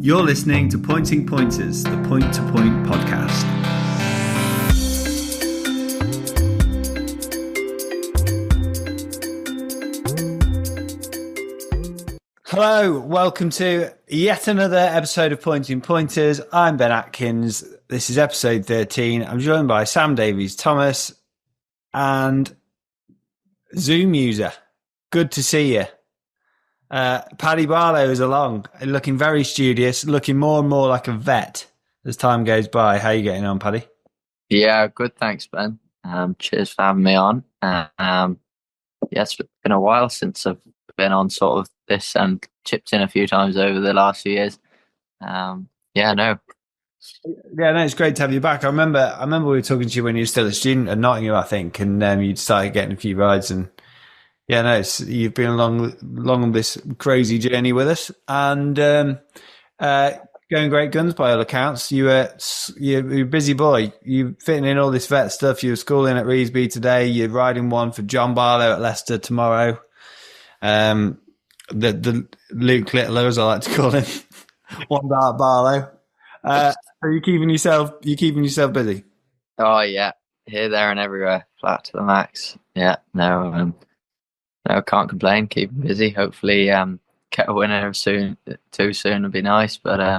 You're listening to Pointing Pointers, the Point to Point podcast. Hello, welcome to yet another episode of Pointing Pointers. I'm Ben Atkins. This is episode 13. I'm joined by Sam Davies-Thomas and Zoom user. Good to see you. Paddy Barlow is along, looking very studious, looking more and more like a vet as time goes by. How are you getting on, Paddy? Yeah, good. Thanks, Ben. Cheers for having me on. It's been a while since I've been on sort of this and chipped in a few times over the last few years. It's great to have you back. I remember we were talking to you when you were still a student at Nottingham, I think, and you'd started getting a few rides and you've been along on this crazy journey with us, and going great guns by all accounts. You're a busy boy. You're fitting in all this vet stuff. You're schooling at Reesby today. You're riding one for John Barlow at Leicester tomorrow. The Luke Littler, as I like to call him, one Dart Barlow. Are you keeping yourself busy? Oh yeah, here, there, and everywhere, flat to the max. Yeah, no, can't complain. Keeping busy. Hopefully, get a winner soon. Too soon would be nice. But I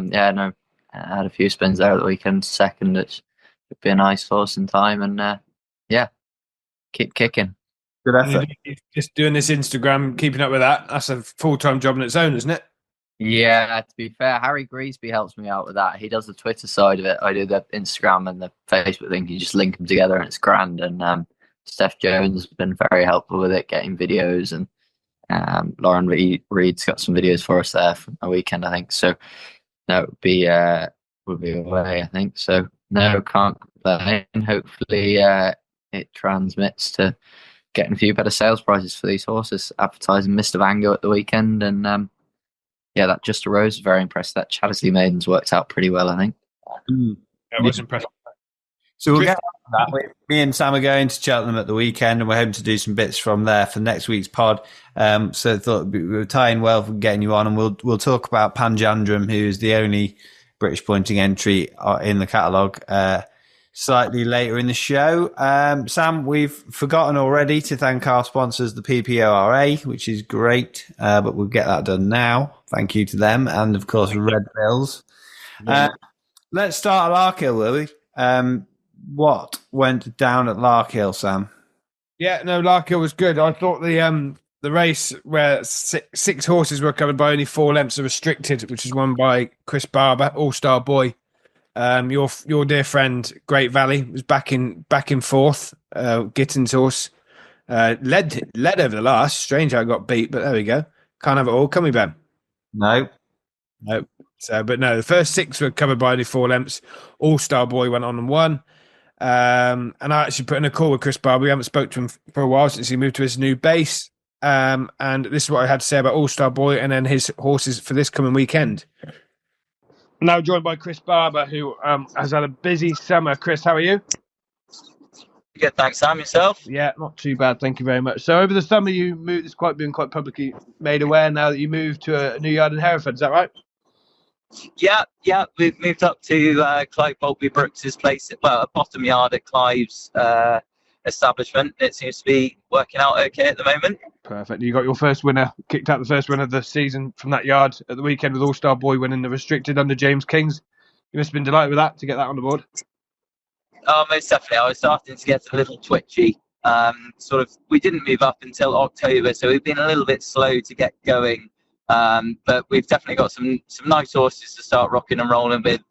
had a few spins there at the weekend. Second, it would be a nice forcing time, and keep kicking. Good effort. Just doing this Instagram, keeping up with that. That's a full-time job in its own, isn't it? Yeah, to be fair, Harry Greasby helps me out with that. He does the Twitter side of it. I do the Instagram and the Facebook thing. You just link them together, and it's grand. And Steph Jones has been very helpful with it, getting videos, and Lauren Reed's got some videos for us there from a weekend, I think. So that would be away, I think. So no, can't complain. Hopefully it transmits to getting a few better sales prices for these horses. Advertising Mr. Vango at the weekend, and that Just a Rose, very impressed. That Chattersley Maiden's worked out pretty well, I think. I was impressed. So we'll get on that. Me and Sam are going to Cheltenham at the weekend, and we're hoping to do some bits from there for next week's pod. So I thought we were tying well for getting you on, and we'll talk about Panjandrum, who is the only British pointing entry in the catalogue, slightly later in the show. Sam, we've forgotten already to thank our sponsors, the PPORA, which is great, but we'll get that done now. Thank you to them, and of course Red Bills. Let's start at Larkhill, will we? What went down at Larkhill, Sam? Yeah, no, Larkhill was good. I thought the race where six horses were covered by only 4 lengths are restricted, which was won by Chris Barber, All-Star Boy. Your dear friend Great Valley was back in fourth. Gittin's horse led over the last. Strange how I got beat, but there we go. Can't have it all, can we, Ben? No. So, but no, the first 6 were covered by only 4 lengths. All-Star Boy went on and won. And I actually put in a call with Chris Barber. We haven't spoke to him for a while since he moved to his new base. And this is what I had to say about All-Star Boy and then his horses for this coming weekend. Now joined by Chris Barber, who has had a busy summer. Chris, how are you? Good, thanks, Sam. Yourself? Yeah, not too bad. Thank you very much. So over the summer, you moved. It's been quite publicly made aware now that you moved to a new yard in Hereford. Is that right? Yeah. We've moved up to Clive Boltby Brooks's place. Well, a bottom yard at Clive's establishment. It seems to be working out okay at the moment. Perfect. You got your first winner, kicked out the first winner of the season from that yard at the weekend with All-Star Boy winning the restricted under James Kings. You must have been delighted with that, to get that on the board. Oh, most definitely. I was starting to get a little twitchy. We didn't move up until October, so we've been a little bit slow to get going. But we've definitely got some nice horses to start rocking and rolling with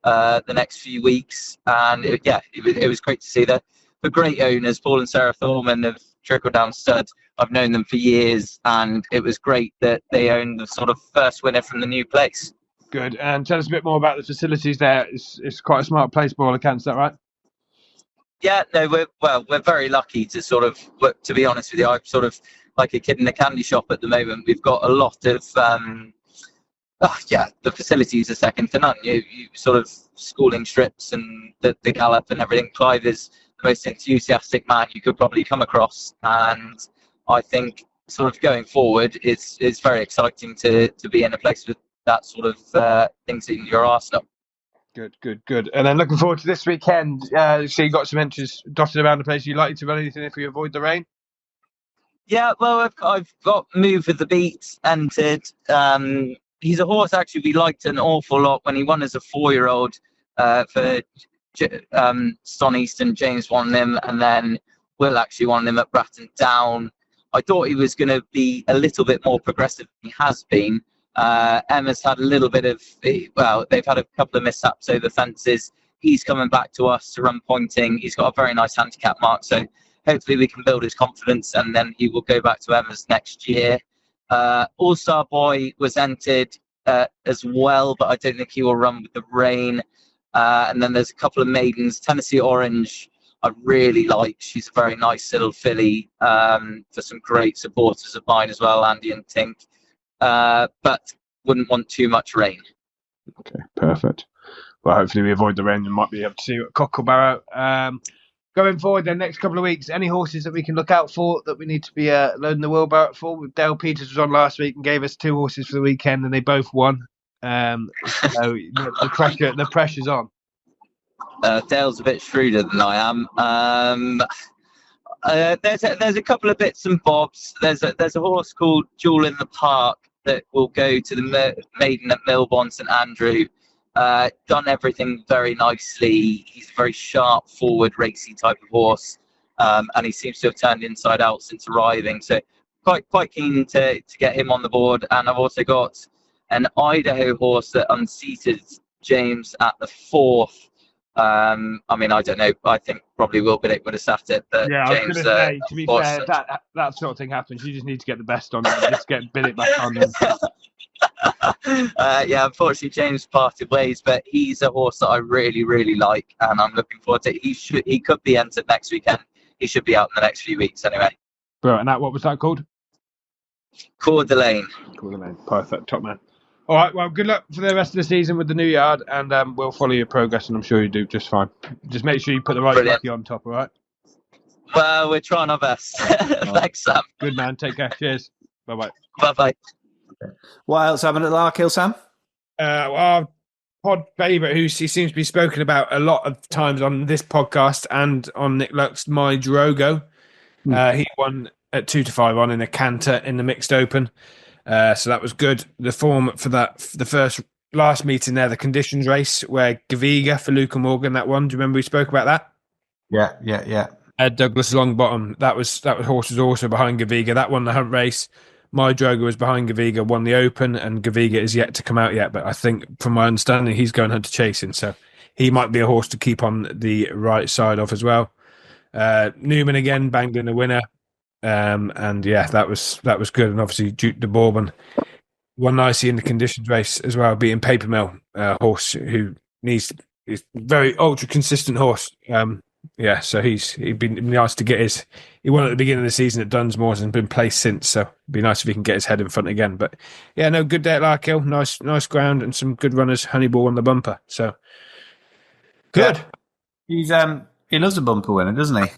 the next few weeks. And it was great to see the great owners, Paul and Sarah Thorman of Trickle Down Stud. I've known them for years, and it was great that they owned the sort of first winner from the new place. Good. And tell us a bit more about the facilities there. It's quite a smart place by all accounts, is that right? Yeah, no, we're very lucky to sort of, to be honest with you, I'm sort of like a kid in a candy shop at the moment. We've got a lot of, the facilities are second to none. You sort of schooling strips and the gallop and everything. Clive is the most enthusiastic man you could probably come across, and I think sort of going forward, it's very exciting to be in a place with that sort of things in your arsenal. Good. And then looking forward to this weekend. So you got some entries dotted around the place. You likely to run anything if we avoid the rain? Yeah, well, I've got Move with the Beat entered. He's a horse actually we liked an awful lot when he won as a 4-year-old for Son Easton. James won him, and then Will actually won him at Bratton Down. I thought he was going to be a little bit more progressive than he has been. Emma's had a little bit of, well, they've had a couple of mishaps over fences. He's coming back to us to run pointing. He's got a very nice handicap mark, so hopefully we can build his confidence, and then he will go back to Emma's next year. All-Star Boy was entered as well, but I don't think he will run with the rain. And then there's a couple of maidens. Tennessee Orange, I really like. She's a very nice little filly for some great supporters of mine as well, Andy and Tink. But wouldn't want too much rain. Okay, perfect. Well, hopefully we avoid the rain and might be able to see at Cocklebarrow. Going forward, the next couple of weeks, any horses that we can look out for that we need to be loading the wheelbarrow for? Dale Peters was on last week and gave us 2 horses for the weekend, and they both won. So the pressure's on. Dale's a bit shrewder than I am. There's a couple of bits and bobs. There's a horse called Jewel in the Park that will go to the maiden at Milborn St Andrew. Done everything very nicely. He's a very sharp, forward, racy type of horse, and he seems to have turned inside out since arriving. So quite keen to get him on the board. And I've also got an Idaho horse that unseated James at the 4th. I mean, I don't know. I think probably Will Biddick would have sat it, but yeah, James. I was say, to be fair, that sort of thing happens. You just need to get the best on them. Just get Biddick back on them. Yeah, unfortunately, James parted ways, but he's a horse that I really, really like, and I'm looking forward to it. He could be entered next weekend. He should be out in the next few weeks anyway. Bro, and what was that called? Coeur d'Alene. Coeur d'Alene. Perfect, top man. All right, well, good luck for the rest of the season with the new yard, and we'll follow your progress, and I'm sure you do just fine. Just make sure you put the right jockey on top, all right? Well, we're trying our best. Thanks, Sam. Good man. Take care. Cheers. Bye-bye. Bye-bye. What else happened at Larkhill, Sam? Our pod favourite, who he seems to be spoken about a lot of times on this podcast and on Nick Luck's My Drogo. He won at 2-5 on in a canter in the mixed open. So that was good. The form for the last meeting there, the conditions race, where Gaviga for Luca Morgan, that one. Do you remember we spoke about that? Yeah. Ed Douglas Longbottom. That horse was also behind Gaviga. That won the hunt race. My Drogo was behind Gaviga, won the open, and Gaviga is yet to come out yet. But I think, from my understanding, he's going hunter chasing, so he might be a horse to keep on the right side of as well. Newman again banged in the winner, and yeah, that was good. And obviously Duke de Bourbon won nicely in the conditions race as well, beating Paper Mill, horse who is very ultra consistent horse. Yeah, so he'd be nice to get he won at the beginning of the season at Dunsmore and been placed since, so it'd be nice if he can get his head in front again. But yeah, no, good day at Larkhill, nice ground and some good runners. Honeyball won the bumper, so good. Yeah. He loves a bumper winner, doesn't he?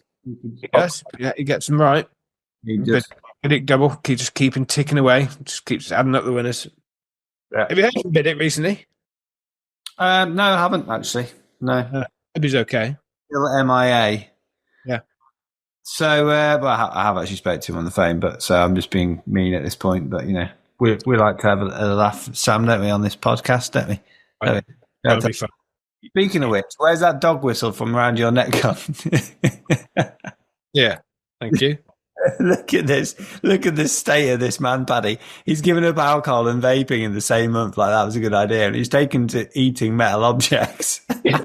He does. Yeah, he gets them right. He does. Biddick double, just keeping ticking away, just keeps adding up the winners. Yeah. Have you heard from Biddick recently? No, I haven't actually. No, hope he's okay. Still MIA. Yeah. So, well, I have actually spoke to him on the phone, but so I'm just being mean at this point. But we like to have a laugh, Sam, don't we, on this podcast, don't we? Right. That'll be fun. Speaking of which, where's that dog whistle from around your neck gone? Yeah, thank you. Look at this state of this man, Paddy. He's given up alcohol and vaping in the same month. Like, that was a good idea. And he's taken to eating metal objects. Yeah.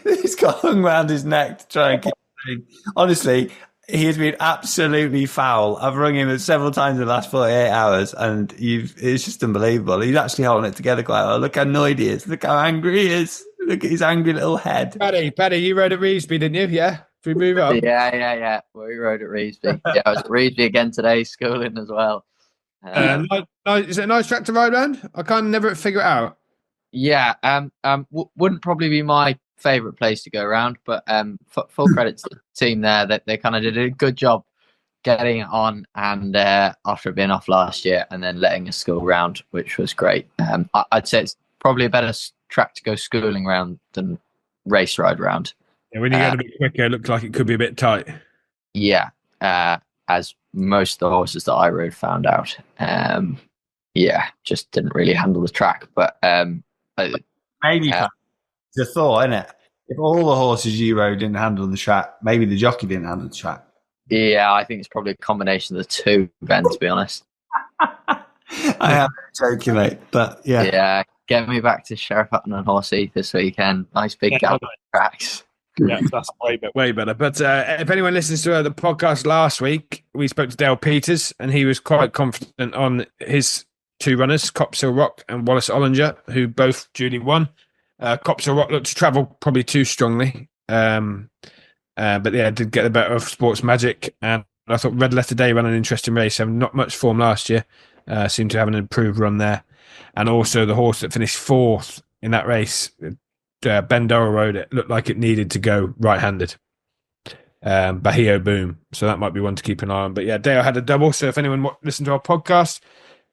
He's got hung around his neck to try and keep it. Honestly, he has been absolutely foul. I've rung him several times in the last 48 hours, and it's just unbelievable. He's actually holding it together quite well. Look how annoyed he is. Look how angry he is. Look at his angry little head. Paddy, you rode at Reevesby, didn't you? Yeah? Should we move on? Yeah. We rode at Reevesby. Yeah, I was at Reevesby again today, schooling as well. Is it a nice track to ride around? I kind of never figure it out. Yeah, wouldn't probably be my favourite place to go around, but full credit to the team there. That they kind of did a good job getting on and after being off last year and then letting us school round, which was great. I'd say it's probably a better track to go schooling round than race ride round. Yeah, when you get a bit quicker, it looked like it could be a bit tight. Yeah, as most of the horses that I rode found out. Just didn't really handle the track. But maybe it's a thought, isn't it? If all the horses you rode didn't handle the track, maybe the jockey didn't handle the track. Yeah, I think it's probably a combination of the two, Ben, to be honest. I am joking, mate, but yeah. Yeah, get me back to Sheriff Hutton and Horsey this weekend. Nice big gap tracks. Yeah, that's way better. But if anyone listens to the podcast last week, we spoke to Dale Peters, and he was quite confident on his two runners, Copsill Rock and Wallace Ollinger, who both duly won. Copsill Rock looked to travel probably too strongly, but yeah, did get the better of Sports Magic. And I thought Red Letter Day ran an interesting race, having not much form last year, seemed to have an improved run there. And also the horse that finished fourth in that race, Ben Dorrell rode it, looked like it needed to go right-handed. Bahio Boom. So that might be one to keep an eye on. But yeah, Dale had a double. So if anyone listened to our podcast,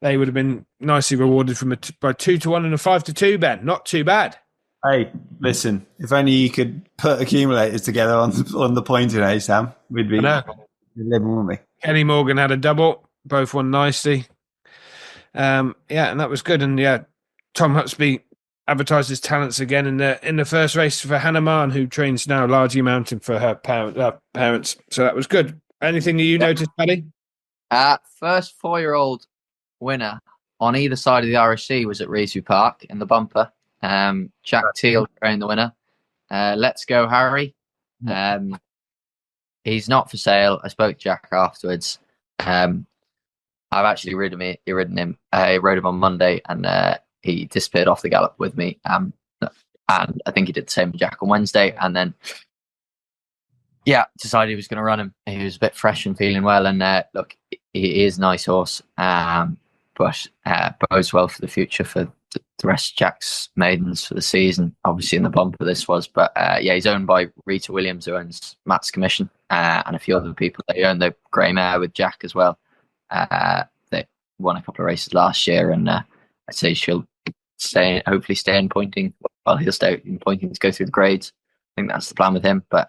they would have been nicely rewarded from by 2-1 and a 5-2, Ben. Not too bad. Hey, listen, if only you could put accumulators together on the point today, Sam, we'd be living, wouldn't we? Kenny Morgan had a double. Both won nicely. And that was good. And yeah, Tom Hutsby advertised his talents again in the first race for Hannah Mann, who trains now Largy Mountain for her parents. So that was good. Anything that you noticed, Paddy? First 4-year-old winner on either side of the RSC was at Reesby Park in the bumper. Jack Teal trained the winner. Let's Go Harry. He's not for sale. I spoke to Jack afterwards. I've actually ridden him. I rode him on Monday, and he disappeared off the gallop with me. And I think he did the same with Jack on Wednesday. And then, decided he was going to run him. He was a bit fresh and feeling well. And look, he is a nice horse, but bodes well for the future for the rest of Jack's maidens for the season. Obviously in the bumper this was, but he's owned by Rita Williams, who owns Matt's Commission, and a few other people. They own the Grey Mare with Jack as well. They won a couple of races last year, and I'd say she'll hopefully stay in pointing. Well, he'll stay in pointing to go through the grades. I think that's the plan with him. But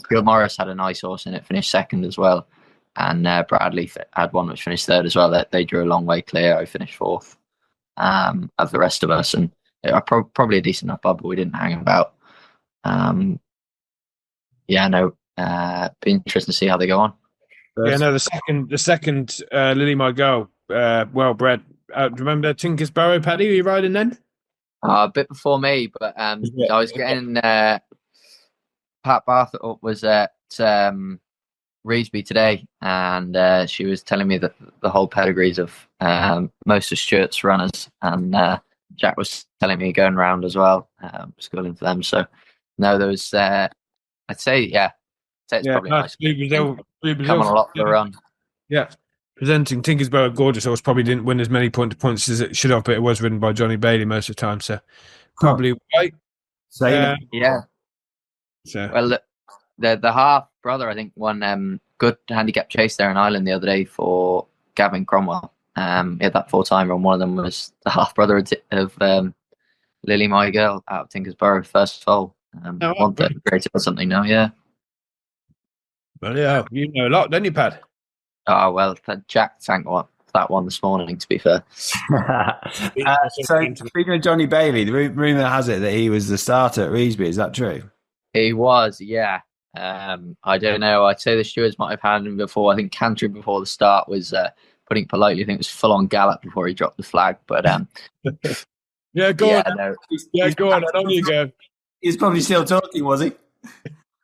Phil Morris had a nice horse in it, finished second as well. And Bradley had one which finished third as well. They drew a long way clear. I finished fourth of the rest of us, and probably a decent enough bubble. We didn't hang about. Be interesting to see how they go on. The second Lily My Girl, well bred. Do you remember Tinker's Barrow, Paddy? Were you riding then? A bit before me, but I was getting Pat Barthorpe was at Reesby today, and she was telling me that the whole pedigrees of most of Stuart's runners, and Jack was telling me going round as well, schooling for them. So no, there was I'd say it's probably nice. Come on a lot for the run. Yeah. Presenting Tinkersborough Gorgeous horse probably didn't win as many points as it should have, but it was ridden by Johnny Bailey most of the time, so probably right. So well, the half brother I think won good handicap chase there in Ireland the other day for Gavin Cromwell. He had that 4-timer, and one of them was the half brother of Lily My Girl out of Tinkersborough, first foal. One that created or something now, yeah. Well, yeah, you know a lot, don't you, Pad? Oh, well, Jack tanked that one this morning, to be fair. So, speaking of Johnny Bailey, the rumour has it that he was the starter at Reesby. Is that true? He was, yeah. I don't know. I'd say the stewards might have had him before. I think Cantry before the start was, putting it politely, I think it was full-on gallop before he dropped the flag. But yeah, go on. No. Go on. On you go. He's probably still talking, was he?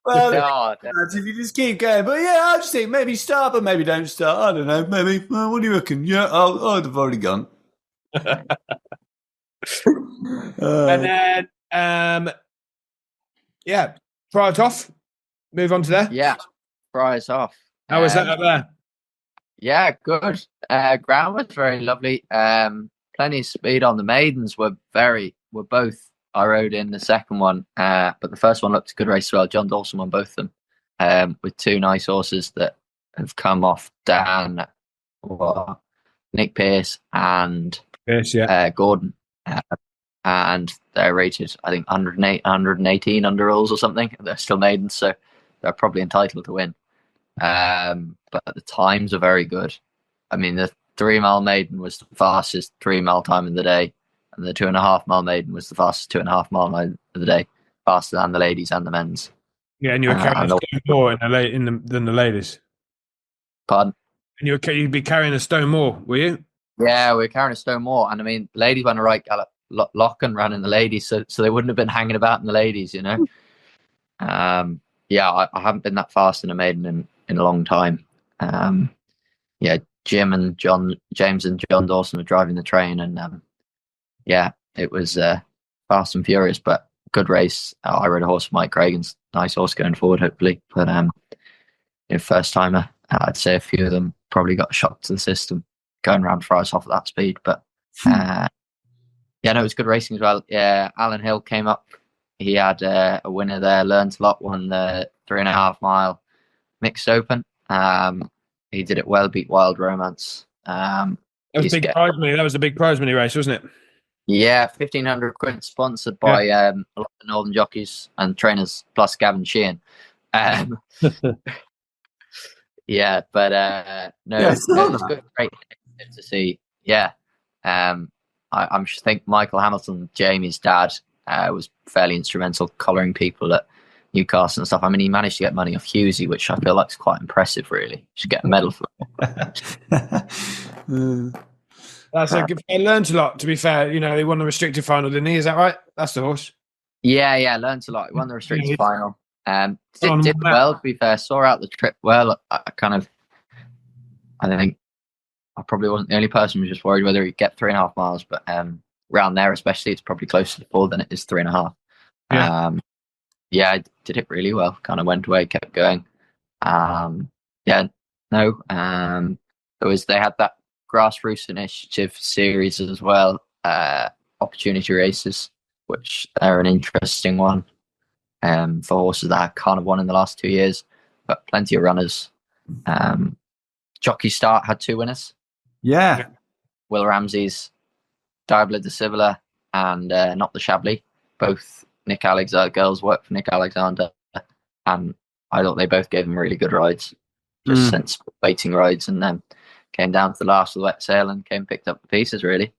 Well, if you just keep going, but yeah, I just think maybe start, but maybe don't start. I don't know. Maybe. What do you reckon? Yeah, I'd have already gone. And then, Friars off. Move on to there. Yeah, Friars off. How was that up there? Yeah, good. Ground was very lovely. Plenty of speed on the maidens. Were both. I rode in the second one, but the first one looked a good race as well. John Dawson won both of them. with two nice horses that have come off Dan, Nick Pearce and Gordon. And they're rated, I think, 108, 118 under rules or something. They're still maidens, so they're probably entitled to win. But the times are very good. I mean, the 3 mile maiden was the fastest 3 mile time of the day, and the 2.5 mile maiden was the fastest 2.5 mile of the day, faster than the ladies and the men's. Yeah, and you were carrying a stone more than the ladies. Pardon? And you'd be carrying a stone more, were you? Yeah, we were carrying a stone more, and I mean, the ladies went a right gallop. Lock-and ran in the ladies, so they wouldn't have been hanging about in the ladies, you know. I haven't been that fast in a maiden in a long time. James and John Dawson were driving the train, and it was fast and furious, but good race. I rode a horse with Mike Cragen's nice horse going forward, hopefully. But first timer, I'd say a few of them probably got a shock to the system going around Friars off at that speed, but. It was good racing as well. Yeah, Alan Hill came up. He had a winner there. Learned a lot. Won the 3.5 mile mixed open. He did it well. Beat Wild Romance. That was big prize money. That was the big prize money race, wasn't it? Yeah, 1,500 quid sponsored by a lot of the Northern jockeys and trainers, plus Gavin Sheehan. It was good. Great to see. Yeah. I think Michael Hamilton, Jamie's dad, was fairly instrumental collaring people at Newcastle and stuff. I mean, he managed to get money off Husey, which I feel like is quite impressive, really. He should get a medal for it. That's a good. He learned a lot, to be fair. You know, he won the restricted final, didn't he? Is that right? That's the horse. Yeah, learned a lot. He won the restricted final. Did well, to be fair. Saw out the trip well. I think I probably wasn't the only person who was just worried whether he'd get 3.5 miles, but around there especially, it's probably closer to 4 than it is 3.5. I did it really well. Kind of went away, kept going. They had that grassroots initiative series as well, opportunity races, which are an interesting one for horses that have kind of won in the last 2 years, but plenty of runners. Jockey Start had 2 winners. Yeah. Will Ramsey's, Diablo de Civila, and Not the Chablis. Both Nick Alexander girls worked for Nick Alexander, and I thought they both gave him really good rides. Just sensible waiting rides, and then came down to the last of the wet sail and picked up the pieces, really.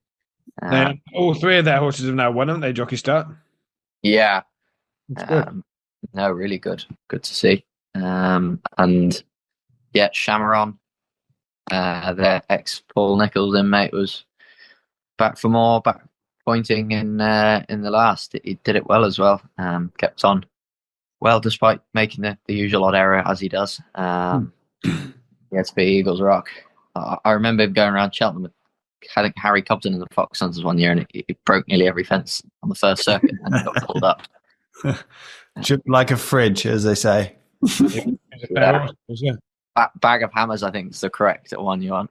All 3 of their horses have now won, haven't they, Jockey Start? Yeah. No, really good. Good to see. Shamaron, their ex-Paul Nicholls inmate, was back for more, back pointing in the last. He did it well as well. Kept on well despite making the usual odd error as he does. To be Eagles Rock. I remember him going around Cheltenham with, I think, Harry Cobden and the Fox Hunters one year, and he broke nearly every fence on the first circuit and got pulled up. Like a fridge, as they say. Bag of hammers, I think, is the correct one you want.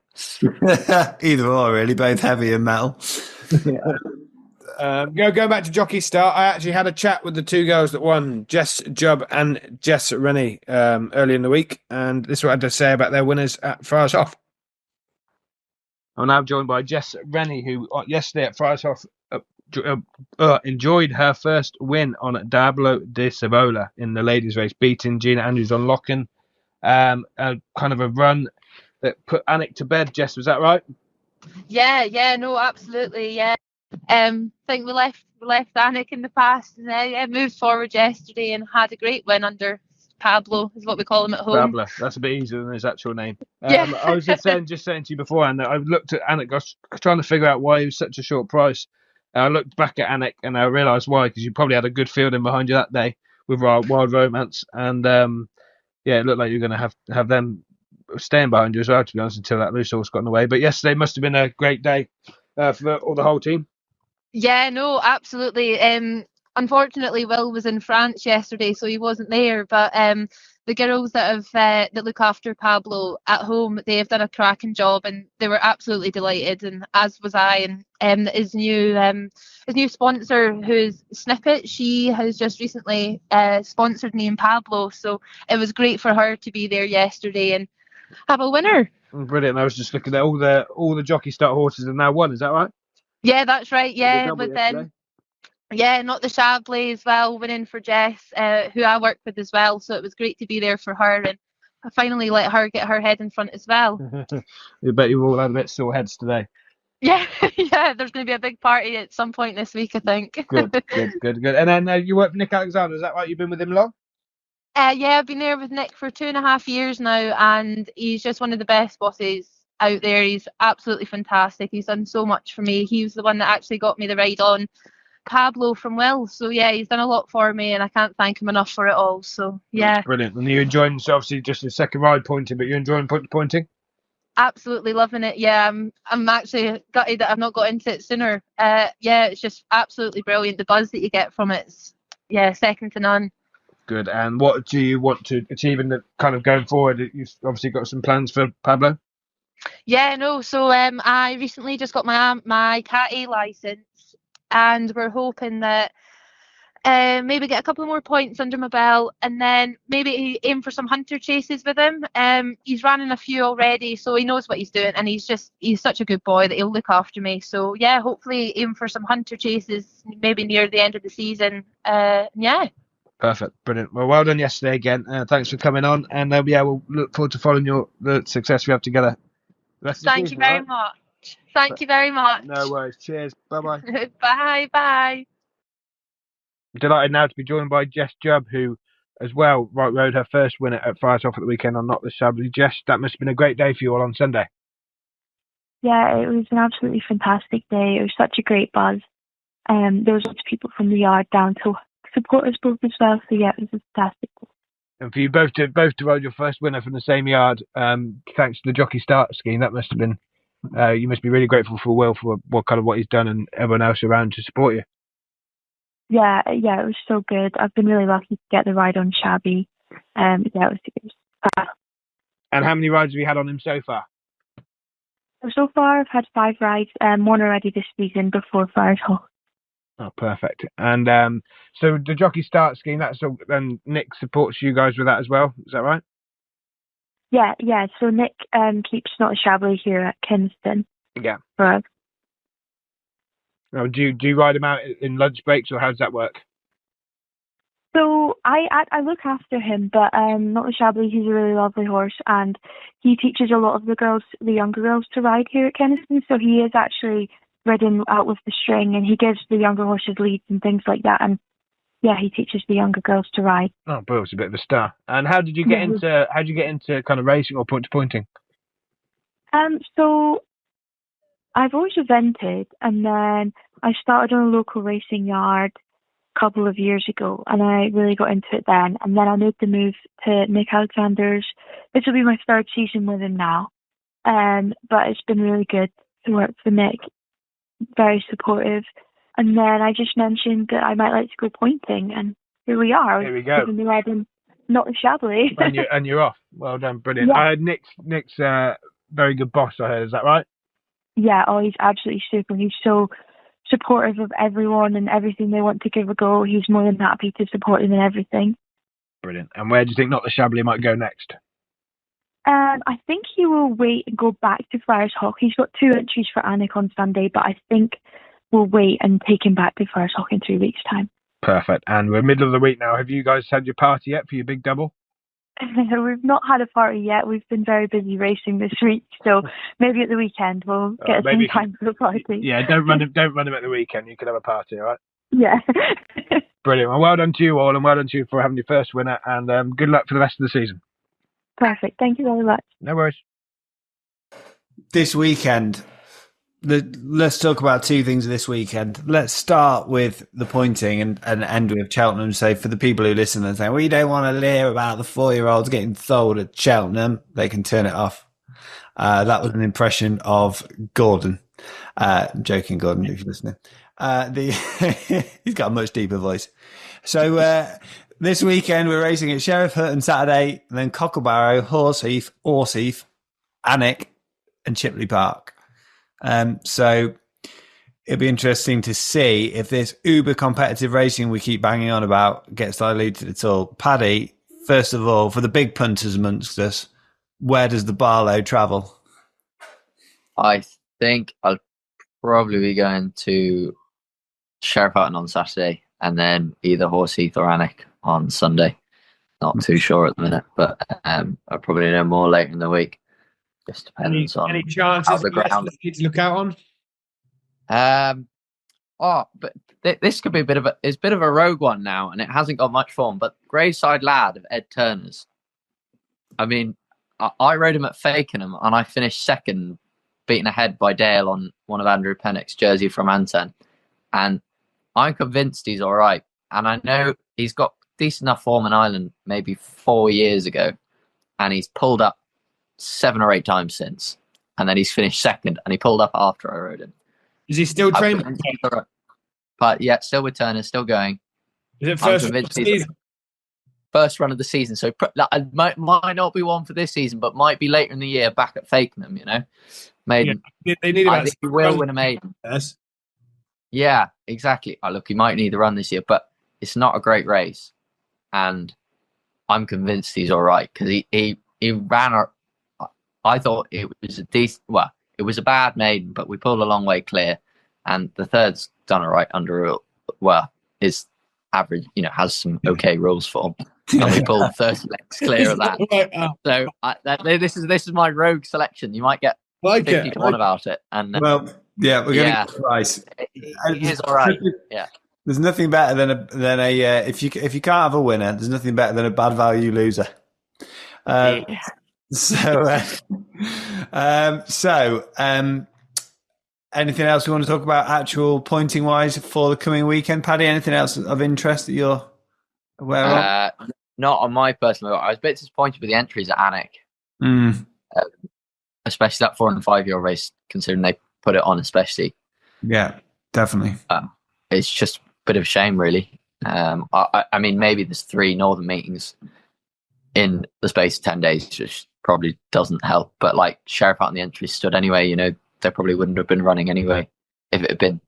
Either or, really, both heavy and metal. Go back to Jockey Start. I actually had a chat with the 2 girls that won, Jessica Jubb and Jessica Rennie, early in the week, and this is what I had to say about their winners at Friars Off. I'm now joined by Jessica Rennie, who yesterday at Friars Off enjoyed her first win on Diablo de Civila in the ladies' race, beating Gina Andrews on Locken. Kind of a run that put Anik to bed. Jess, was that right? Yeah, no, absolutely, yeah. I think we left Anik in the past, and moved forward yesterday and had a great win under Pablo, is what we call him at home. Pablo, that's a bit easier than his actual name. Yeah. I was just saying to you beforehand that I looked at Anik. I was trying to figure out why he was such a short price. I looked back at Anik and I realised why, because you probably had a good fielding behind you that day with Wild Romance, and it looked like you're going to have them staying behind you as well, to be honest, until that loose horse got in the way. But yesterday must have been a great day for the whole team. Yeah, no, absolutely. Unfortunately, Will was in France yesterday, so he wasn't there. But the girls that look after Pablo at home, they have done a cracking job, and they were absolutely delighted, and as was I. And his new sponsor, who's Snippet, she has just recently sponsored me and Pablo, so it was great for her to be there yesterday and have a winner. Brilliant. I was just looking at all the jockey start horses have now won. Is that right? Yeah, that's right. Yeah, with them. Yeah, not the Chablis as well, winning for Jess, who I work with as well. So it was great to be there for her, and I finally let her get her head in front as well. I bet you all had a bit sore heads today. Yeah, yeah. There's going to be a big party at some point this week, I think. Good. And then you work for Nick Alexander. Is that right? You've been with him long? Yeah, I've been there with Nick for 2.5 years now, and he's just one of the best bosses out there. He's absolutely fantastic. He's done so much for me. He was the one that actually got me the ride on Pablo from Will. So yeah, he's done a lot for me, and I can't thank him enough for it all. So yeah. Brilliant. And you're enjoying, so obviously just the second ride pointing, but you're enjoying pointing? Absolutely loving it. Yeah, I'm actually gutted that I've not got into it sooner. Yeah, it's just absolutely brilliant. The buzz that you get from it's second to none. Good. And what do you want to achieve in the kind of going forward? You've obviously got some plans for Pablo. Yeah, no. So I recently just got my Cat A license, and we're hoping that maybe get a couple more points under my belt, and then maybe aim for some hunter chases with him. He's running a few already, so he knows what he's doing, and he's such a good boy that he'll look after me. So yeah, hopefully aim for some hunter chases maybe near the end of the season. Yeah. Perfect, brilliant. Well done yesterday again. Thanks for coming on, and we'll look forward to following the success we have together. Thank you very much. Thank you very much. No worries. Cheers. Bye-bye. Bye. Delighted now to be joined by Jess Jubb, who as well rode her first win at Friars Off at the weekend on Not the Chablis. Jess, that must have been a great day for you all on Sunday. Yeah, it was an absolutely fantastic day. It was such a great buzz. There was lots of people from the yard down to support us both as well. So yeah, it was fantastic. And for you both to ride your first winner from the same yard, thanks to the jockey start scheme, that must have been. You must be really grateful for Will for what he's done and everyone else around to support you. Yeah, it was so good. I've been really lucky to get the ride on Shabby. It was fab. And how many rides have you had on him so far? So far, I've had 5 rides, one already this season before Friars Hall. Oh, perfect. And so the jockey start scheme, then Nick supports you guys with that as well. Is that right? Yeah. So Nick keeps Not a Chablis here at Kingston. Yeah. For us. Oh, do you ride him out in lunch breaks, or how does that work? So I look after him, but Not a Chablis, he's a really lovely horse, and he teaches a lot of the younger girls to ride here at Kingston. So he is actually ridden out with the string, and he gives the younger horses leads and things like that. And yeah, he teaches the younger girls to ride. Oh, Bill, it's a bit of a star. And how did you get into kind of racing or pointing? So I've always evented, and then I started on a local racing yard a couple of years ago, and I really got into it then. And then I made the move to Nick Alexander's. This will be my 3rd season with him now. But it's been really good to work for Nick. Very supportive. And then I just mentioned that I might like to go pointing, and here we are. Here we go. Giving the ride in Not a Chablis. and you're off. Well done, brilliant. Yeah. I heard Nick's very good boss. I heard, is that right? Yeah. Oh, he's absolutely super. He's so supportive of everyone and everything they want to give a go. He's more than happy to support them in everything. Brilliant. And where do you think Not the Chablis might go next? I think he will wait and go back to Friars Hawk. He's got 2 entries for Anik on Sunday, but I think we'll wait and take him back to Friars Hawk in 3 weeks' time. Perfect. And we're middle of the week now. Have you guys had your party yet for your big double? We've not had a party yet. We've been very busy racing this week, so maybe at the weekend we'll get some time for a party. Yeah, don't run him at the weekend. You can have a party, all right? Yeah. Brilliant. Well done to you all, and well done to you for having your first winner, and good luck for the rest of the season. Perfect. Thank you very much. No worries. This weekend, let's talk about 2 things this weekend. Let's start with the pointing and end with Cheltenham. So for the people who listen and say, we don't want to hear about the 4-year-olds getting sold at Cheltenham, they can turn it off. That was an impression of Gordon. Joking, Gordon, if you're listening. He's got a much deeper voice. So This weekend we're racing at Sheriff Hutton Saturday, and then Cocklebarrow, Horseheath, Orseheath, Alnwick, and Chipley Park. So it'll be interesting to see if this uber competitive racing we keep banging on about gets diluted at all. Paddy, first of all, for the big punters amongst us, where does the Barlow travel? I think I'll probably be going to Sheriff Hutton on Saturday, and then either Horseheath or Alnwick on Sunday. Not too sure at the minute, but I'll probably know more later in the week. Just depends on any chances how the ground. to look out on. But this could be it's a bit of a rogue one now, and it hasn't got much form. But Graveside Lad of Ed Turner's. I mean, I rode him at Fakenham, and I finished second, beaten ahead by Dale on one of Andrew Pennock's jersey from Anton, and I'm convinced he's all right. And I know he's got decent enough form in Ireland maybe 4 years ago, and he's pulled up 7 or 8 times since, and then he's finished second, and he pulled up after I rode him. Is he still training? But yeah, still with Turner, still going. Is it first run of the season? So might not be one for this season, but might be later in the year back at Fakenham. Maiden. Yeah, they need I think he will win a maiden. Yes. Yeah, exactly. Look, he might need a run this year, but it's not a great race, and I'm convinced he's all right because he ran. I thought it was a decent. Well, it was a bad maiden, but we pulled a long way clear, and the third's done all right under. Well, his average, has some okay rules for him, and we pulled 30 lengths clear of that. So this is my rogue selection. You might get 50 to 1 about it, and well, yeah, we're going to get price. He's all right. Yeah. There's nothing better than a if you can't have a winner, there's nothing better than a bad value loser. So anything else we want to talk about actual pointing wise for the coming weekend, Paddy? Anything else of interest that you're aware of? Not on my personal. I was a bit disappointed with the entries at Alnwick, especially that 4 and 5 year race, considering they put it on, especially. Yeah, definitely. It's just a bit of a shame, really. I mean, maybe there's 3 northern meetings in the space of 10 days, which probably doesn't help. But like Sheriff Hutton, the entries stood anyway. They probably wouldn't have been running anyway if it had been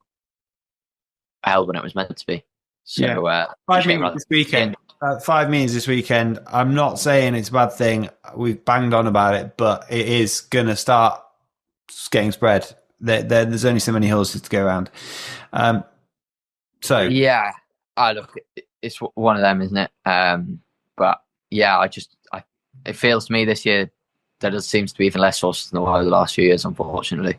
held when it was meant to be. So, yeah. 5 meetings this weekend. 5 meetings this weekend. I'm not saying it's a bad thing. We've banged on about it, but it is going to start getting spread. There's only so many horses to go around. So yeah, look, it's one of them, isn't it? But yeah, it feels to me this year there seems to be even less horses than there were the last few years, unfortunately.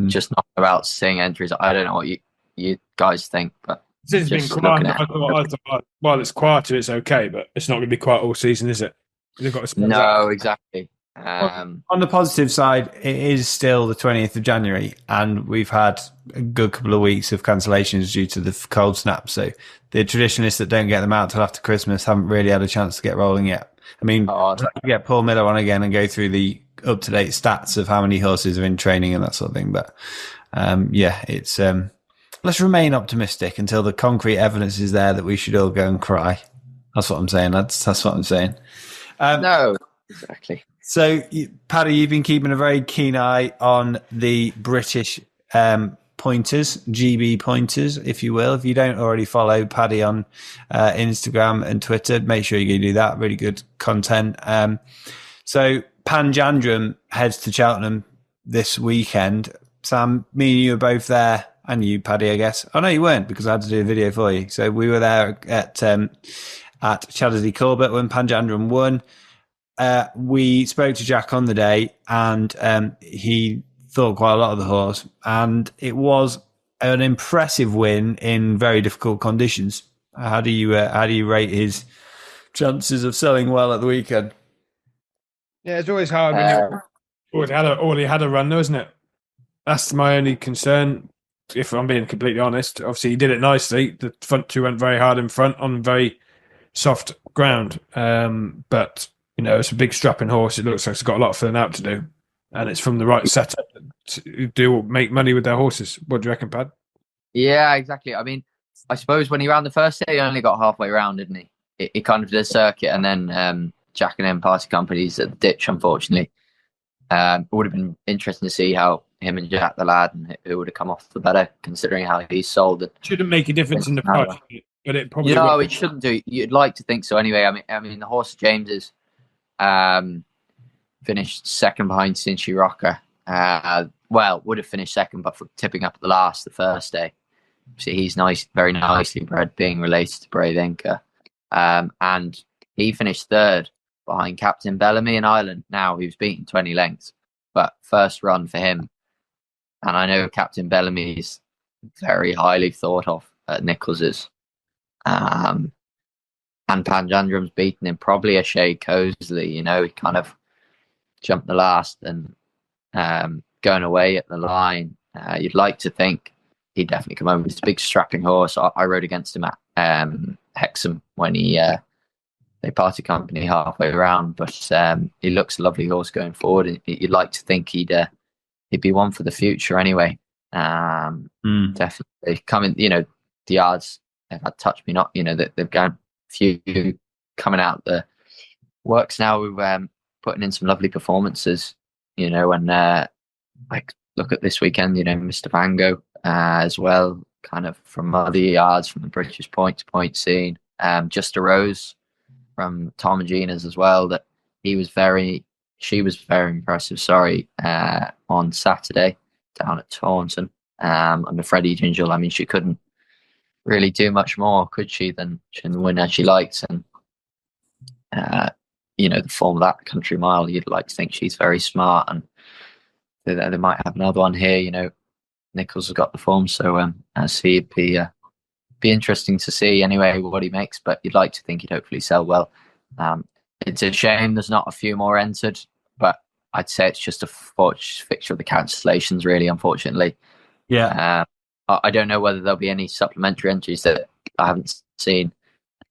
Just not about seeing entries. I don't know what you guys think, but it's been quiet. I thought, well, it's quieter, it's okay, but it's not going to be quiet all season, is it? They've got to no, out. Exactly. On the positive side, it is still the 20th of January, and we've had a good couple of weeks of cancellations due to the cold snap. So the traditionalists that don't get them out till after Christmas haven't really had a chance to get rolling yet. I mean, get Paul Miller on again and go through the up-to-date stats of how many horses are in training and that sort of thing. But it's let's remain optimistic until the concrete evidence is there that we should all go and cry. That's what I'm saying. That's what I'm saying. No, exactly. So, Paddy, you've been keeping a very keen eye on the British pointers, GB pointers, if you will. If you don't already follow Paddy on Instagram and Twitter, make sure you do that. Really good content. So, Panjandrum heads to Cheltenham this weekend. Sam, me and you were both there, and you, Paddy, I guess. Oh, no, you weren't, because I had to do a video for you. So, we were there at Chaddersly Corbett when Panjandrum won. We spoke to Jack on the day, and he thought quite a lot of the horse, and it was an impressive win in very difficult conditions. How do you rate his chances of selling well at the weekend? Yeah, it's always hard when he had a run, though, isn't it? That's my only concern, if I'm being completely honest. Obviously, he did it nicely. The front 2 went very hard in front on very soft ground, but it's a big strapping horse. It looks like it's got a lot of filling out to do, and it's from the right setup to make money with their horses. What do you reckon, Pad? Yeah, exactly. I mean, I suppose when he ran the first day, he only got halfway round, didn't he? it kind of did a circuit, and then Jack and M Party Companies at the ditch, unfortunately. It would have been interesting to see how him and Jack the lad, and who would have come off the better, considering how he sold it. Shouldn't make a difference in the price, but it probably no, will. it shouldn't do. You'd like to think so anyway. I mean, the horse James's finished second behind Cincy Rocker. Well, would have finished second, but for tipping up at the first day. See, he's nice, very nicely bred, being related to Brave Inca. And he finished third behind Captain Bellamy in Ireland. Now, he was beaten 20 lengths, but first run for him. And I know Captain Bellamy is very highly thought of at Nichols's. And Panjandrum's beaten him probably a shade cozily. You know, he kind of jumped the last and going away at the line. You'd like to think he'd definitely come over. He's a big strapping horse. I rode against him at Hexham when they parted company halfway around, but he looks a lovely horse going forward. And you'd like to think he'd be one for the future anyway. Definitely coming. You know, the yards have had Touch Me Not. You know, that they've got a few coming out the works now. We're putting in some lovely performances. You know, and like look at this weekend. You know, Mr. Vango as well, kind of from other yards from the British point to point scene. Just a Rose from Tom and Gina's as well. That she was very impressive. Sorry, on Saturday down at Taunton under Freddie Gingell. I mean, she couldn't really do much more, could she, than win as she liked. And you know, the form of that Country Mile, you'd like to think she's very smart, and they might have another one here. You know, Nichols has got the form, so as he'd be interesting to see anyway what he makes. But you'd like to think he'd hopefully sell well. It's a shame there's not a few more entered, but I'd say it's just a fixture of the cancellations, really, unfortunately. Yeah. I don't know whether there'll be any supplementary entries that I haven't seen.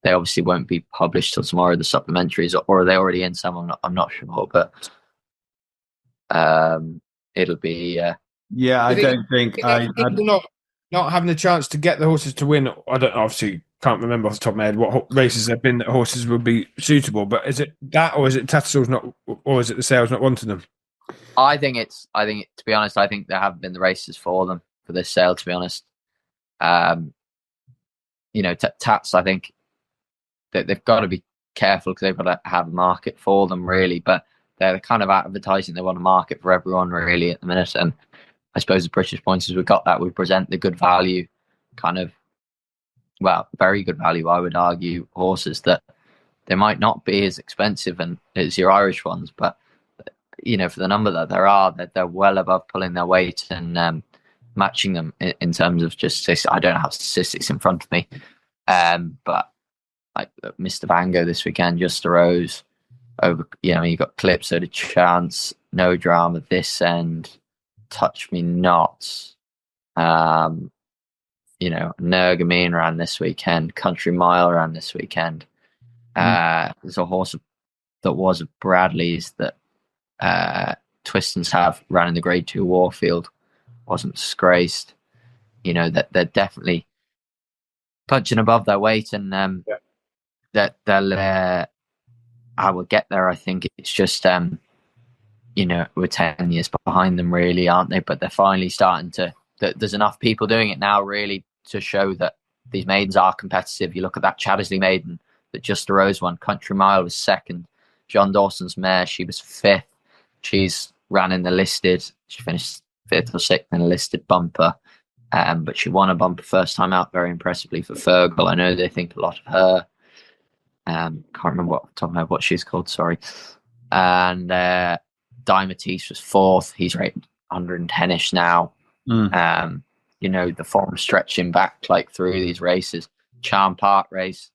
They obviously won't be published till tomorrow, the supplementaries, or are they already in some? I'm not sure, but it'll be. Yeah, I don't think not having the chance to get the horses to win. I don't obviously can't remember off the top of my head what races there've been that horses would be suitable. But is it that, or is it Tattersalls not, or is it the sales not wanting them? I think to be honest, I think there haven't been the races for them for this sale. To be honest, you know, Tats. I think that they've got to be careful because they've got to have a market for them, really. But they're kind of advertising they want a market for everyone, really, at the minute. And I suppose the British Pointers, we've got that. We present the good value, kind of, well, very good value, I would argue, horses that they might not be as expensive and as your Irish ones, but you know, for the number that there are, that they're well above pulling their weight and matching them in terms of just, I don't have statistics in front of me, but like Mr. Vango this weekend, Just a Rose over, you know, you got Clip, so did Chance, No Drama this end, Touch Me Not, you know, Nergamine ran this weekend, Country Mile ran this weekend. There's a horse that was of Bradley's that Twistons have ran in the Grade 2 Warfield, wasn't disgraced. You know, that they're definitely punching above their weight, and that they'll I will get there. I think it's just you know, we're 10 years behind them, really, aren't they? But they're finally starting to. There's enough people doing it now, really, to show that these maidens are competitive. You look at that Chattersley maiden that Just a Rose won. Country Mile was second. John Dawson's mare, she was fifth. She's ran in the listed. She finished fifth or sixth in a listed bumper. But she won a bumper first time out very impressively for Fergal. I know they think a lot of her. Can't remember what she's called, sorry. And Di Matisse was fourth. He's rated 110-ish now. You know, the form stretching back like through these races. Charm Park race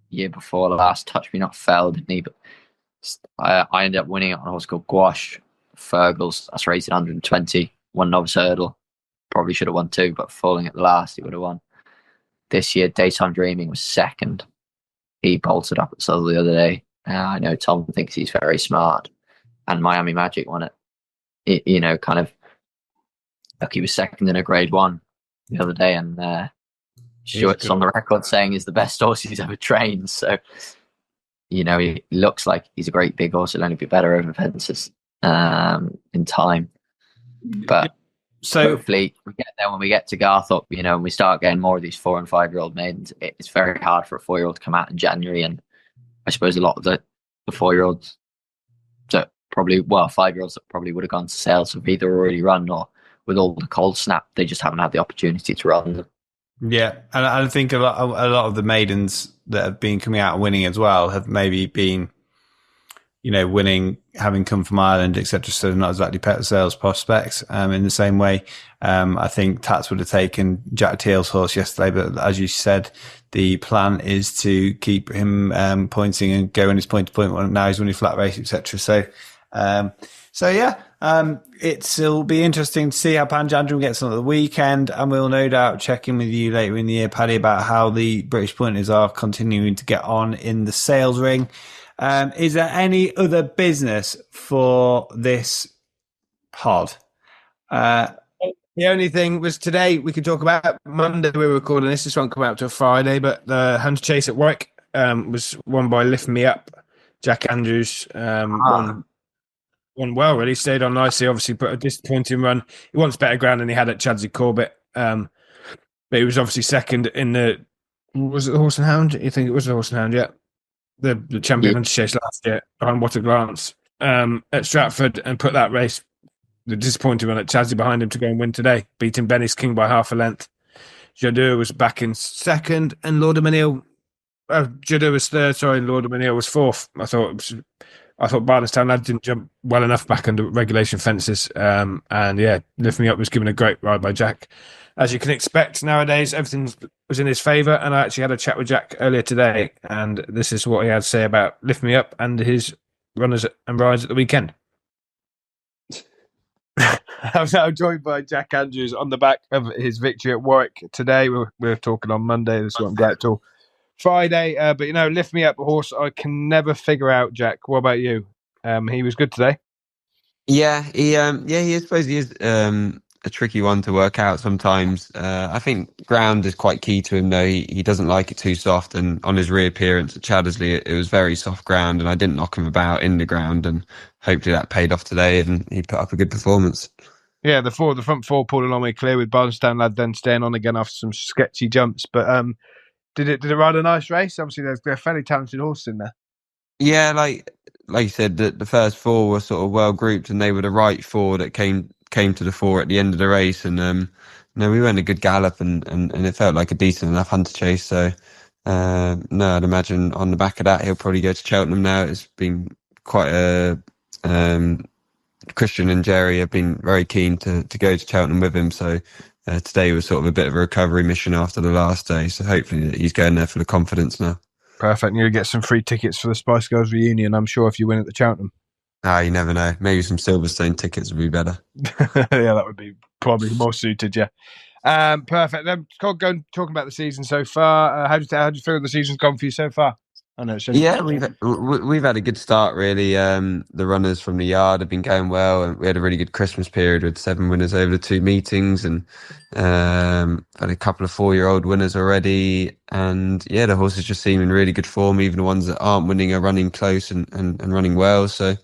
year before last, Touch Me Not fell, didn't he? But I ended up winning it on a horse called Gouache. Fergal's, that's rated 120, one novice hurdle. Probably should have won two, but falling at the last, he would have won. This year, Daytime Dreaming was second. He bolted up at Southall the other day. I know Tom thinks he's very smart. And Miami Magic won it. You know, kind of, look, he was second in a Grade 1 the other day, and Stewart's on the record saying he's the best horse he's ever trained. So, he looks like he's a great big horse. He'll only be better over fences in time. But hopefully we get there when we get to Garthop, and we start getting more of these 4 and 5 year old maidens. It's very hard for a 4-year-old to come out in January. And I suppose a lot of the 4-year-olds that probably, 5-year-olds that probably would have gone to sales have either already run or with all the cold snap, they just haven't had the opportunity to run them. Yeah, and I think a lot of the maidens that have been coming out and winning as well have maybe been, winning, having come from Ireland, etc. So not exactly pet sales prospects. In the same way, I think Tats would have taken Jack Teal's horse yesterday, but as you said, the plan is to keep him pointing and going his point to point. Now he's winning flat race, etc. So yeah, it'll be interesting to see how Panjandrum gets on at the weekend, and we'll no doubt check in with you later in the year, Paddy, about how the British pointers are continuing to get on in the sales ring. Is there any other business for this pod? The only thing was today we could talk about. Monday we were recording this. This won't come out till Friday, but the Hunter Chase at Warwick was won by Lift Me Up. Jack Andrews won well, really. Stayed on nicely. Obviously, put a disappointing run. He wants better ground than he had at Chadsey Corbett. But he was obviously second in the... Was it the Horse and Hound? You think it was the Horse and Hound, yeah. The champion Hunter Chase last year, on What a Glance, at Stratford, and put that race, the disappointing run at Chadsey behind him to go and win today, beating Benny's King by half a length. Jadot was back in second, and Lord of Manil... Jadot was third, sorry, and Lord of Manil was fourth. I thought Barnestown Lad didn't jump well enough back under regulation fences. And yeah, Lift Me Up was given a great ride by Jack. As you can expect nowadays, everything was in his favour. And I actually had a chat with Jack earlier today, and this is what he had to say about Lift Me Up and his runners and rides at the weekend. I'm now joined by Jack Andrews on the back of his victory at Warwick today. We're talking on Monday. This won't get till Friday, but Lift Me Up, a horse I can never figure out. Jack, what about you? He was good today. Yeah, I suppose he is a tricky one to work out sometimes. I think ground is quite key to him, though. He doesn't like it too soft, and on his reappearance at Chaddersley, it was very soft ground, and I didn't knock him about in the ground, and hopefully that paid off today, and he put up a good performance. Yeah, the front four pulled a long way clear, with Barnestown Lad then staying on again after some sketchy jumps, but Did it ride a nice race? Obviously, there's fairly talented horses in there. Yeah, like you said, the first 4 were sort of well grouped, and they were the right 4 that came to the fore at the end of the race. And we went a good gallop, and it felt like a decent enough Hunter Chase. So I'd imagine on the back of that, he'll probably go to Cheltenham now. It's been quite a Christian and Jerry have been very keen to go to Cheltenham with him. So. Today was sort of a bit of a recovery mission after the last day, so hopefully he's going there for the confidence now. Perfect. And you'll get some free tickets for the Spice Girls reunion, I'm sure, if you win at the Cheltenham. You never know. Maybe some Silverstone tickets would be better. Yeah, that would be probably more suited, yeah. Perfect. Then talking about the season so far. How do you feel the season's gone for you so far? I know. Yeah, we've had a good start, really. The runners from the yard have been going well, and we had a really good Christmas period with 7 winners over the 2 meetings, and had a couple of 4-year-old winners already. And yeah, the horses just seem in really good form. Even the ones that aren't winning are running close and running well. So,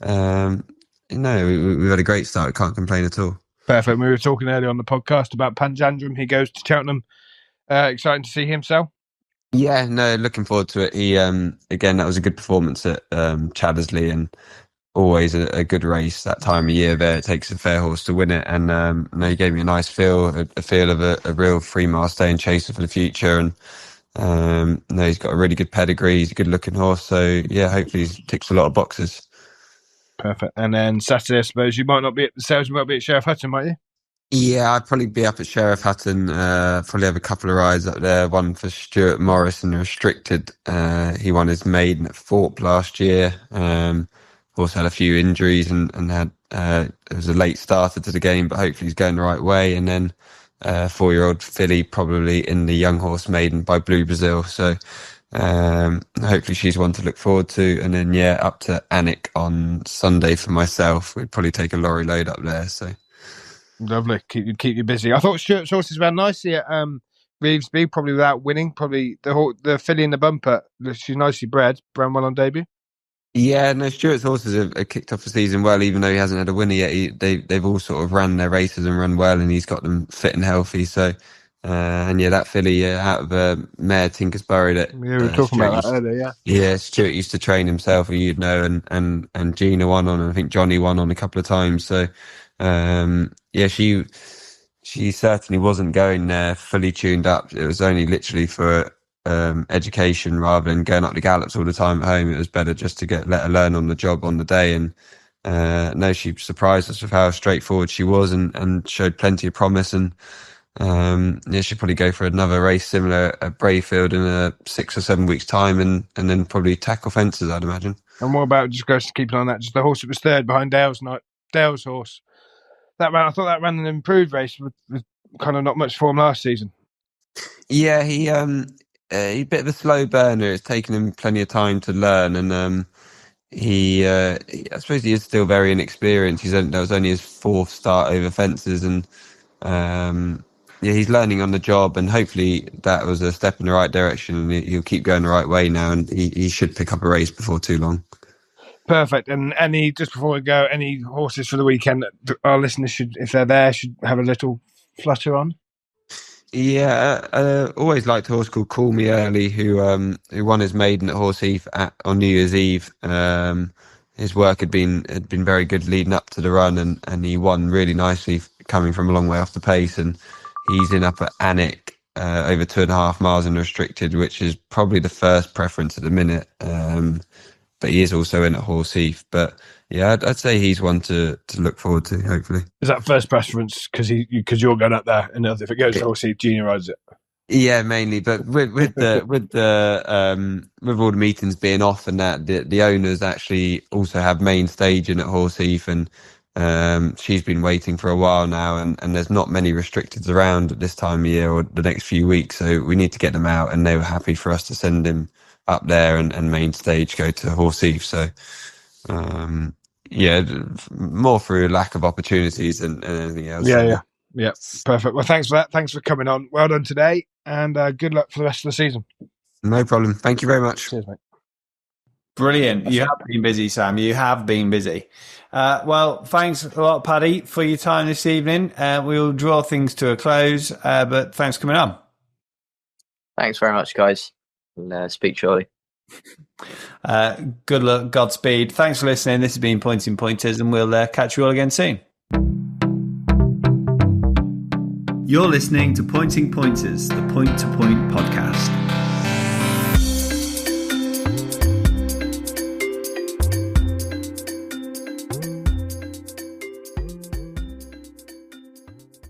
we've had a great start. Can't complain at all. Perfect. We were talking earlier on the podcast about Panjandrum. He goes to Cheltenham. Exciting to see him sell. Yeah, no, looking forward to it. He again, that was a good performance at Chaddersley, and always a good race that time of year. There, it takes a fair horse to win it, and he gave me a nice feel, a feel of a real 3-mile staying chaser for the future. And he's got a really good pedigree. He's a good looking horse, so yeah, hopefully he ticks a lot of boxes. Perfect. And then Saturday, I suppose you might not be at the sales, you might be at Sheriff Hutton, might you? Yeah, I'd probably be up at Sheriff Hutton. Probably have a couple of rides up there. One for Stuart Morris in the restricted. He won his maiden at Thorpe last year. Also had a few injuries and had it was a late starter to the game, but hopefully he's going the right way. And then 4-year-old filly probably in the young horse maiden by Blue Brazil. So hopefully she's one to look forward to. And then up to Alnwick on Sunday for myself. We'd probably take a lorry load up there. So. Lovely. Keep you busy. I thought Stuart's horses ran nicely at Reevesby, probably without winning. Probably the filly in the bumper. She's nicely bred. Ran well on debut. Yeah, no, Stuart's horses have kicked off the season well, even though he hasn't had a winner yet. They've all sort of ran their races and run well, and he's got them fit and healthy. So, and yeah, that filly out of Mare Tinkersbury that we were talking Stuart about that earlier. Yeah, Stuart used to train himself, you'd know, and Gina won on, and I think Johnny won on a couple of times. So, yeah, she certainly wasn't going there fully tuned up. It was only literally for education rather than going up the gallops all the time at home. It was better just to let her learn on the job on the day. And no, she surprised us with how straightforward she was and showed plenty of promise. And yeah, she'll probably go for another race similar at Brayfield in a 6 or 7 weeks' time, and then probably tackle fences, I'd imagine. And what about, just goes to keep on that, just the horse that was third behind Dale's horse? I thought that ran an improved race with kind of not much form last season. Yeah, he's a bit of a slow burner. It's taken him plenty of time to learn, and I suppose he is still very inexperienced. That was only his 4th start over fences, and yeah, he's learning on the job, and hopefully that was a step in the right direction, and he'll keep going the right way now, and he should pick up a race before too long. Perfect. And just before we go, any horses for the weekend that our listeners should, if they're there, should have a little flutter on? Yeah, always liked a horse called Call Me Early, who won his maiden at Horseheath on New Year's Eve. His work had been very good leading up to the run, and he won really nicely coming from a long way off the pace. And he's in up at Alnwick over 2.5 miles in restricted, which is probably the first preference at the minute. But he is also in at Horseheath. But yeah, I'd say he's one to look forward to, hopefully. Is that first preference because you're going up there, and if it goes to Horseheath, Junior rides it? Yeah, mainly. But with all the meetings being off and that, the owners actually also have main staging at Horseheath, and she's been waiting for a while now, and there's not many restricteds around at this time of year or the next few weeks, so we need to get them out, and they were happy for us to send him up there and main stage go to Horseheath. So yeah, more through lack of opportunities than anything else. Yeah, perfect. Well, thanks for that. Thanks for coming on. Well done today, and good luck for the rest of the season. No problem. Thank you very much. Cheers, mate. Brilliant. You have been busy, Sam. You have been busy. Well, thanks a lot, Paddy, for your time this evening. We'll draw things to a close, but thanks for coming on. Thanks very much, guys. We'll speak shortly. Good luck, Godspeed. Thanks for listening. This has been Pointing Pointers, and we'll catch you all again soon. You're listening to Pointing Pointers, the Point to Point podcast.